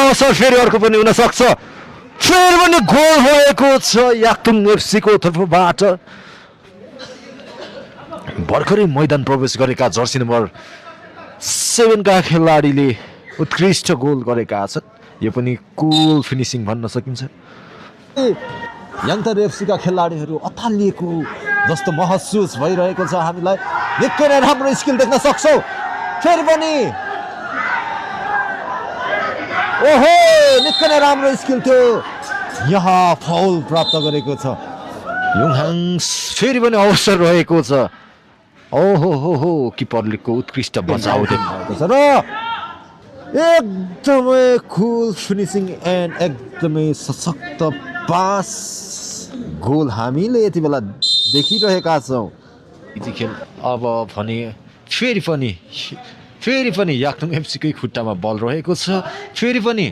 अवसर फेरि अर्को पनि हुन सक्छ फेरि पनि गोल भएको छ याक्तुङ एफसीको तर्फबाट भर्खरै मैदान प्रवेश गरेका जर्सी नम्बर 7 का खेलाडीले उत्कृष्ट गोल गरेका छन् यो पनि कुल फिनिसिङ भन्न सकिन्छ याङथर एफसी का खेलाडीहरू अतालिएको जस्तो महसुस भइरहेको छ हामीलाई निकै नै राम्रो स्किल देख्न सक्छौं फेरि पनि ओहो निकै नै राम्रो स्किल थियो यहाँ फाउल प्राप्त गरेको छ युङहाङ फेरि पनि अवसर रहेको छ ओहो हो हो किपरले को उत्कृष्ट बचाउ देखाएको छ र एकदमै कुल फिनिसिङ एन्ड एकदमै सशक्त पास गोल हामीले यति बेला देखिरहेका छौं यति खेल अब भने फेरि पनि याक्तुङ एफसी कै खुट्टामा बल रहेको छ फेरि पनि